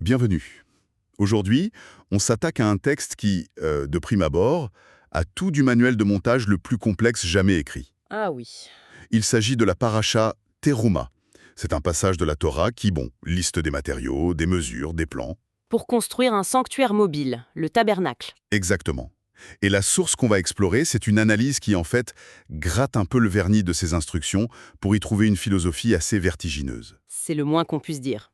Bienvenue. Aujourd'hui, on s'attaque à un texte qui, de prime abord, a tout du manuel de montage le plus complexe jamais écrit. Ah oui. Il s'agit de la paracha Teruma. C'est un passage de la Torah qui, liste des matériaux, des mesures, des plans. Pour construire un sanctuaire mobile, le tabernacle. Exactement. Et la source qu'on va explorer, c'est une analyse qui, en fait, gratte un peu le vernis de ces instructions pour y trouver une philosophie assez vertigineuse. C'est le moins qu'on puisse dire.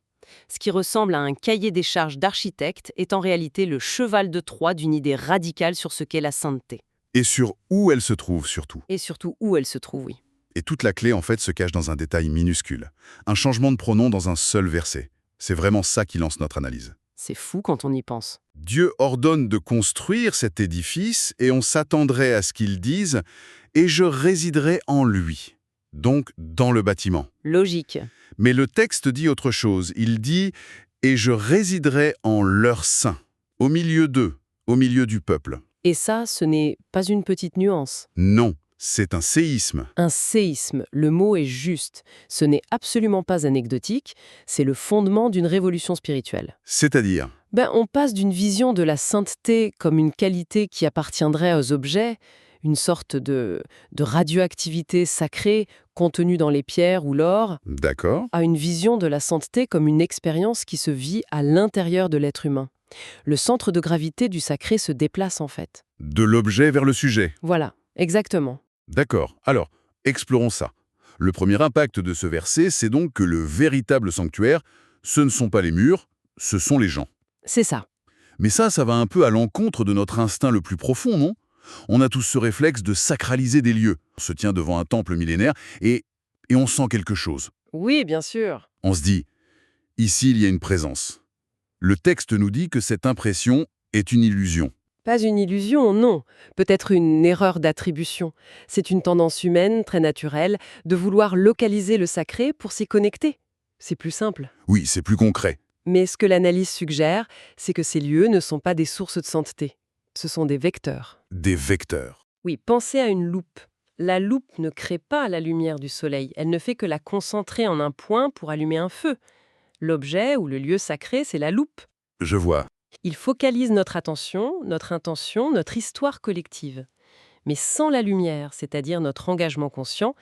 Ce qui ressemble à un cahier des charges d'architecte est en réalité le cheval de Troie d'une idée radicale sur ce qu'est la sainteté. Et sur où elle se trouve, surtout. Et surtout où elle se trouve, oui. Et toute la clé, en fait, se cache dans un détail minuscule. Un changement de pronom dans un seul verset. C'est vraiment ça qui lance notre analyse. C'est fou quand on y pense. Dieu ordonne de construire cet édifice et on s'attendrait à ce qu'il dise « et je résiderai en lui », donc dans le bâtiment. Logique. Mais le texte dit autre chose. Il dit « et je résiderai en leur sein », au milieu d'eux, au milieu du peuple. Et ça, ce n'est pas une petite nuance. Non, c'est un séisme. Un séisme, le mot est juste. Ce n'est absolument pas anecdotique, c'est le fondement d'une révolution spirituelle. C'est-à-dire, On passe d'une vision de la sainteté comme une qualité qui appartiendrait aux objets, une sorte de radioactivité sacrée contenue dans les pierres ou l'or, d'accord, à une vision de la sainteté comme une expérience qui se vit à l'intérieur de l'être humain. Le centre de gravité du sacré se déplace en fait. de l'objet vers le sujet. Voilà, exactement. D'accord. Alors, explorons ça. Le premier impact de ce verset, c'est donc que le véritable sanctuaire, ce ne sont pas les murs, ce sont les gens. C'est ça. Mais ça va un peu à l'encontre de notre instinct le plus profond, non? On a tous ce réflexe de sacraliser des lieux. On se tient devant un temple millénaire et on sent quelque chose. Oui, bien sûr. On se dit, ici il y a une présence. Le texte nous dit que cette impression est une illusion. Pas une illusion, non. Peut-être une erreur d'attribution. C'est une tendance humaine, très naturelle, de vouloir localiser le sacré pour s'y connecter. C'est plus simple. Oui, c'est plus concret. Mais ce que l'analyse suggère, c'est que ces lieux ne sont pas des sources de sainteté. Ce sont des vecteurs. Des vecteurs. Oui, pensez à une loupe. La loupe ne crée pas la lumière du soleil. Elle ne fait que la concentrer en un point pour allumer un feu. L'objet ou le lieu sacré, c'est la loupe. Je vois. Il focalise notre attention, notre intention, notre histoire collective. Mais sans la lumière, c'est-à-dire notre engagement conscient,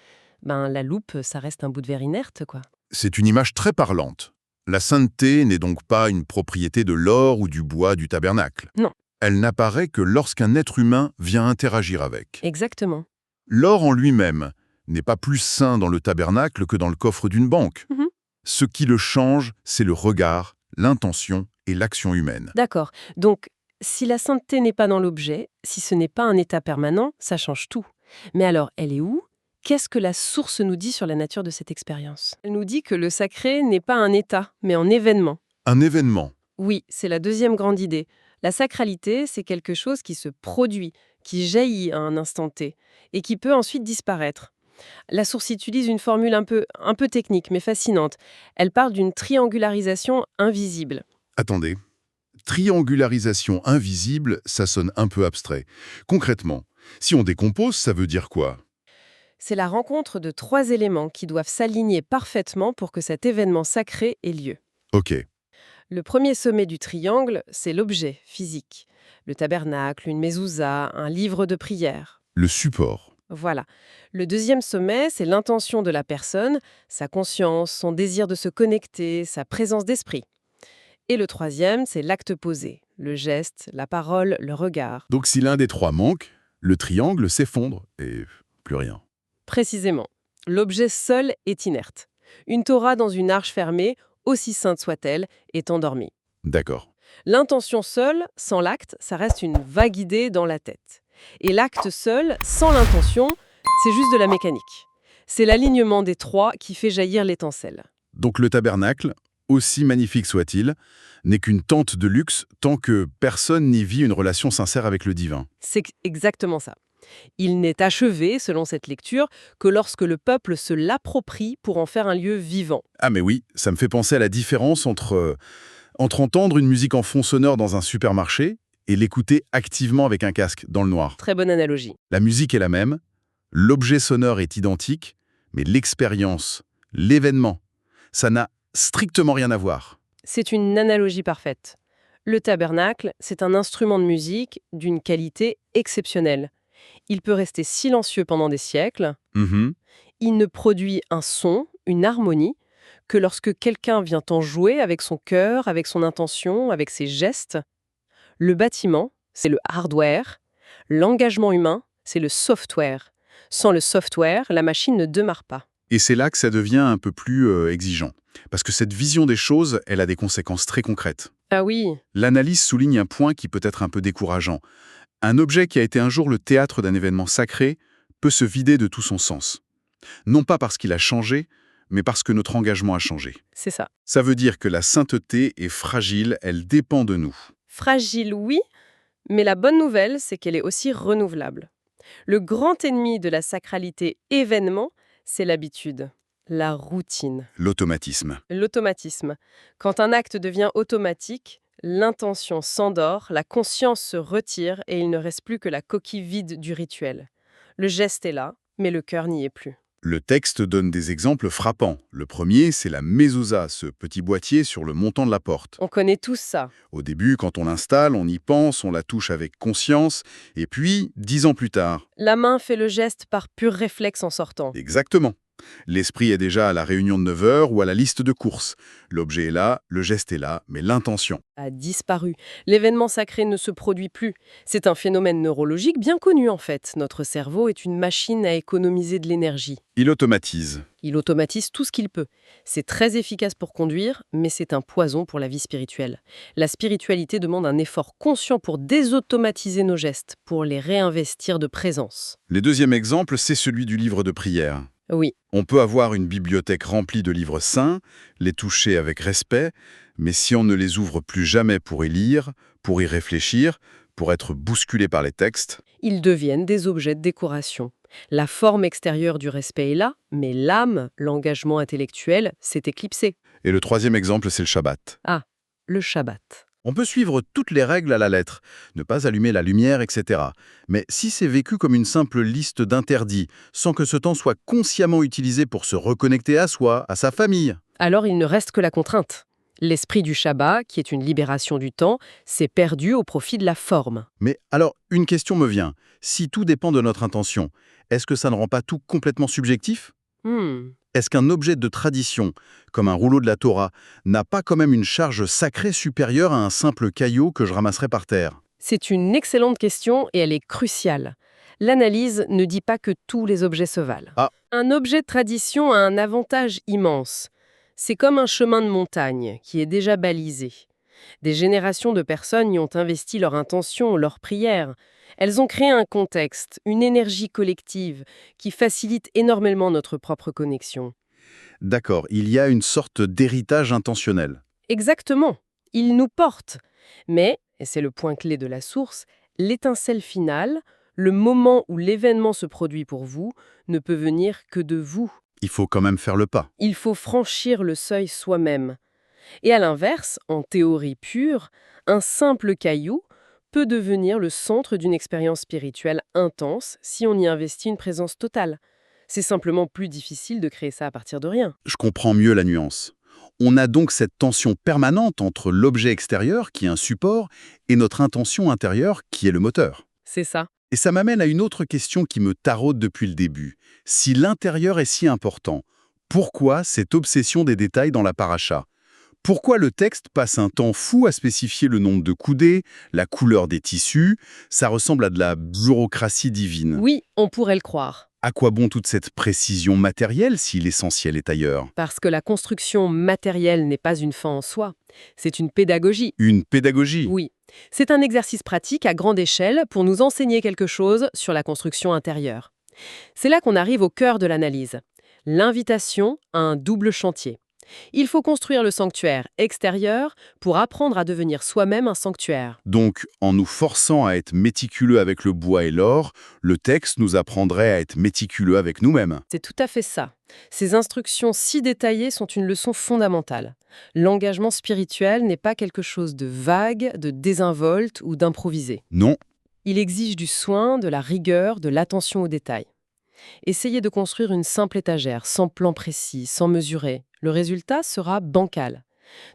la loupe, ça reste un bout de verre inerte, quoi. C'est une image très parlante. La sainteté n'est donc pas une propriété de l'or ou du bois du tabernacle. Non. Elle n'apparaît que lorsqu'un être humain vient interagir avec. Exactement. L'or en lui-même n'est pas plus saint dans le tabernacle que dans le coffre d'une banque. Mhm. Ce qui le change, c'est le regard, l'intention et l'action humaine. D'accord. Donc, si la sainteté n'est pas dans l'objet, si ce n'est pas un état permanent, ça change tout. Mais alors, elle est où ? Qu'est-ce que la source nous dit sur la nature de cette expérience ? Elle nous dit que le sacré n'est pas un état, mais un événement. Un événement. Oui, c'est la deuxième grande idée. La sacralité, c'est quelque chose qui se produit, qui jaillit à un instant T, et qui peut ensuite disparaître. La source utilise une formule un peu technique, mais fascinante. Elle parle d'une triangularisation invisible. Attendez. Triangularisation invisible, ça sonne un peu abstrait. Concrètement, si on décompose, ça veut dire quoi? C'est la rencontre de 3 éléments qui doivent s'aligner parfaitement pour que cet événement sacré ait lieu. Ok. Le premier sommet du triangle, c'est l'objet physique. Le tabernacle, une mezouza, un livre de prière. Le support. Voilà. Le deuxième sommet, c'est l'intention de la personne, sa conscience, son désir de se connecter, sa présence d'esprit. Et le troisième, c'est l'acte posé, le geste, la parole, le regard. Donc si l'un des trois manque, le triangle s'effondre et plus rien. Précisément. L'objet seul est inerte. Une Torah dans une arche fermée, aussi sainte soit-elle, est endormie. D'accord. L'intention seule, sans l'acte, ça reste une vague idée dans la tête. Et l'acte seul, sans l'intention, c'est juste de la mécanique. C'est l'alignement des trois qui fait jaillir l'étincelle. Donc le tabernacle, aussi magnifique soit-il, n'est qu'une tente de luxe tant que personne n'y vit une relation sincère avec le divin. C'est exactement ça. Il n'est achevé, selon cette lecture, que lorsque le peuple se l'approprie pour en faire un lieu vivant. Ah mais oui, ça me fait penser à la différence entre entendre une musique en fond sonore dans un supermarché et l'écouter activement avec un casque dans le noir. Très bonne analogie. La musique est la même, l'objet sonore est identique, mais l'expérience, L'événement, ça n'a strictement rien à voir. C'est une analogie parfaite. Le tabernacle, c'est un instrument de musique d'une qualité exceptionnelle. Il peut rester silencieux pendant des siècles. Mhm. Il ne produit un son, une harmonie, que lorsque quelqu'un vient en jouer avec son cœur, avec son intention, avec ses gestes. Le bâtiment, c'est le hardware. L'engagement humain, c'est le software. Sans le software, la machine ne démarre pas. Et c'est là que ça devient un peu plus exigeant. Parce que cette vision des choses, elle a des conséquences très concrètes. Ah oui, L'analyse souligne un point qui peut être un peu décourageant. Un objet qui a été un jour le théâtre d'un événement sacré peut se vider de tout son sens. Non pas parce qu'il a changé, mais parce que notre engagement a changé. c'est ça. Ça veut dire que la sainteté est fragile, elle dépend de nous. Fragile, oui, mais la bonne nouvelle, c'est qu'elle est aussi renouvelable. Le grand ennemi de la sacralité événement, c'est l'habitude, la routine, L'automatisme. l'automatisme. Quand un acte devient automatique, l'intention s'endort, la conscience se retire et il ne reste plus que la coquille vide du rituel. Le geste est là, mais le cœur n'y est plus. Le texte donne des exemples frappants. Le premier, c'est la mezouza, ce petit boîtier sur le montant de la porte. On connaît tous ça. Au début, quand on l'installe, on y pense, on la touche avec conscience, et puis, 10 ans plus tard. La main fait le geste par pur réflexe en sortant. Exactement. L'esprit est déjà à la réunion de 9 heures ou à la liste de courses. L'objet est là, le geste est là, mais l'intention. A disparu. L'événement sacré ne se produit plus. C'est un phénomène neurologique bien connu en fait. Notre cerveau est une machine à économiser de l'énergie. Il automatise. Il automatise tout ce qu'il peut. C'est très efficace pour conduire, mais c'est un poison pour la vie spirituelle. La spiritualité demande un effort conscient pour désautomatiser nos gestes, pour les réinvestir de présence. Le deuxième exemple, c'est celui du livre de prière. Oui, On peut avoir une bibliothèque remplie de livres saints, les toucher avec respect, mais si on ne les ouvre plus jamais pour y lire, pour y réfléchir, pour être bousculé par les textes, ils deviennent des objets de décoration. La forme extérieure du respect est là, mais l'âme, l'engagement intellectuel, s'est éclipsé. et le troisième exemple, c'est le Shabbat. Ah, le Shabbat. On peut suivre toutes les règles à la lettre, ne pas allumer la lumière, etc. Mais si c'est vécu comme une simple liste d'interdits, sans que ce temps soit consciemment utilisé pour se reconnecter à soi, à sa famille, Alors il ne reste que la contrainte. L'esprit du Shabbat, qui est une libération du temps, s'est perdu au profit de la forme. mais alors, une question me vient. Si tout dépend de notre intention, est-ce que ça ne rend pas tout complètement subjectif? Est-ce qu'un objet de tradition, comme un rouleau de la Torah, n'a pas quand même une charge sacrée supérieure à un simple caillou que je ramasserais par terre? C'est une excellente question et elle est cruciale. L'analyse ne dit pas que tous les objets se valent. Ah. Un objet de tradition a un avantage immense. C'est comme un chemin de montagne qui est déjà balisé. Des générations de personnes y ont investi leur intention, leur prière. Elles ont créé un contexte, une énergie collective qui facilite énormément notre propre connexion. D'accord, il y a une sorte d'héritage intentionnel. Exactement, ils nous portent. Mais, et c'est le point clé de la source, l'étincelle finale, le moment où l'événement se produit pour vous, ne peut venir que de vous. Il faut quand même faire le pas. Il faut franchir le seuil soi-même. Et à l'inverse, en théorie pure, un simple caillou peut devenir le centre d'une expérience spirituelle intense si on y investit une présence totale. C'est simplement plus difficile de créer ça à partir de rien. Je comprends mieux la nuance. On a donc cette tension permanente entre l'objet extérieur, qui est un support, et notre intention intérieure, qui est le moteur. C'est ça. Et ça m'amène à une autre question qui me taraude depuis le début. Si l'intérieur est si important, pourquoi cette obsession des détails dans la paracha? Pourquoi le texte passe un temps fou à spécifier le nombre de coudées, la couleur des tissus? Ça ressemble à de la bureaucratie divine. Oui, on pourrait le croire. À quoi bon toute cette précision matérielle si l'essentiel est ailleurs? Parce que la construction matérielle n'est pas une fin en soi. C'est une pédagogie. Une pédagogie. Oui. C'est un exercice pratique à grande échelle pour nous enseigner quelque chose sur la construction intérieure. C'est là qu'on arrive au cœur de l'analyse. L'invitation à un double chantier. Il faut construire le sanctuaire extérieur pour apprendre à devenir soi-même un sanctuaire. Donc, en nous forçant à être méticuleux avec le bois et l'or, le texte nous apprendrait à être méticuleux avec nous-mêmes. C'est tout à fait ça. Ces instructions si détaillées sont une leçon fondamentale. L'engagement spirituel n'est pas quelque chose de vague, de désinvolte ou d'improvisé. Non, Il exige du soin, de la rigueur, de l'attention aux détails. Essayez de construire une simple étagère, sans plan précis, sans mesurer. Le résultat sera bancal.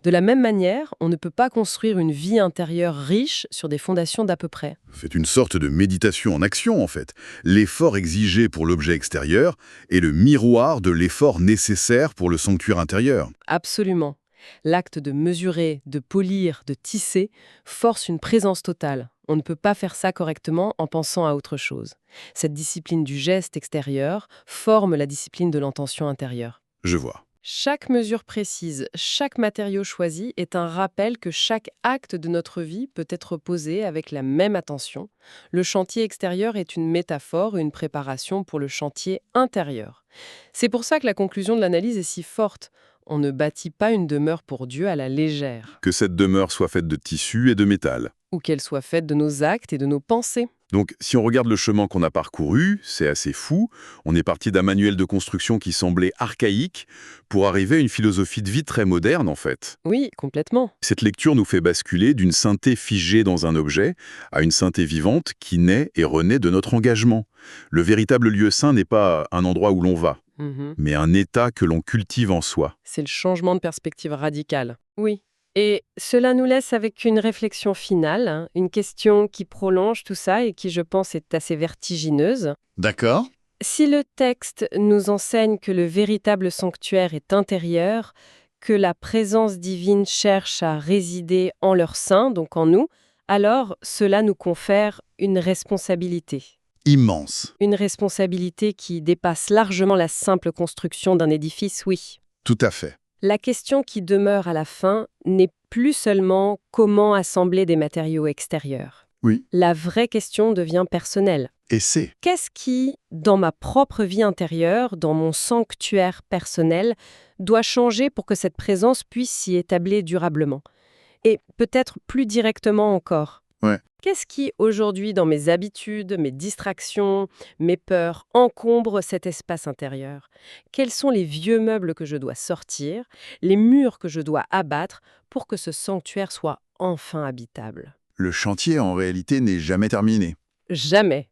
De la même manière, on ne peut pas construire une vie intérieure riche sur des fondations d'à peu près. Faites une sorte de méditation en action, en fait. L'effort exigé pour l'objet extérieur est le miroir de l'effort nécessaire pour le sanctuaire intérieur. Absolument. L'acte de mesurer, de polir, de tisser force une présence totale. On ne peut pas faire ça correctement en pensant à autre chose. Cette discipline du geste extérieur forme la discipline de l'intention intérieure. Je vois. Chaque mesure précise, chaque matériau choisi est un rappel que chaque acte de notre vie peut être posé avec la même attention. Le chantier extérieur est une métaphore, une préparation pour le chantier intérieur. C'est pour ça que la conclusion de l'analyse est si forte. On ne bâtit pas une demeure pour Dieu à la légère, Que cette demeure soit faite de tissu et de métal. ou qu'elle soit faite de nos actes et de nos pensées. Donc, si on regarde le chemin qu'on a parcouru, c'est assez fou. On est parti d'un manuel de construction qui semblait archaïque pour arriver à une philosophie de vie très moderne, en fait. Oui, complètement. Cette lecture nous fait basculer d'une sainteté figée dans un objet à une sainteté vivante qui naît et renaît de notre engagement. Le véritable lieu saint n'est pas un endroit où l'on va, Mhm. mais un état que l'on cultive en soi. C'est le changement de perspective radical. Oui. Et cela nous laisse avec une réflexion finale, une question qui prolonge tout ça et qui, je pense, est assez vertigineuse. D'accord. Si le texte nous enseigne que le véritable sanctuaire est intérieur, que la présence divine cherche à résider en leur sein, donc en nous, alors cela nous confère une responsabilité. Immense. Une responsabilité qui dépasse largement la simple construction d'un édifice, oui. Tout à fait. La question qui demeure à la fin n'est plus seulement comment assembler des matériaux extérieurs. Oui. La vraie question devient personnelle. Et c'est. Qu'est-ce qui, dans ma propre vie intérieure, dans mon sanctuaire personnel, doit changer pour que cette présence puisse s'y établir durablement? Et peut-être plus directement encore. Ouais. Qu'est-ce qui, aujourd'hui, dans mes habitudes, mes distractions, mes peurs, encombre cet espace intérieur? Quels sont les vieux meubles que je dois sortir, les murs que je dois abattre pour que ce sanctuaire soit enfin habitable? Le chantier, en réalité, n'est jamais terminé. Jamais.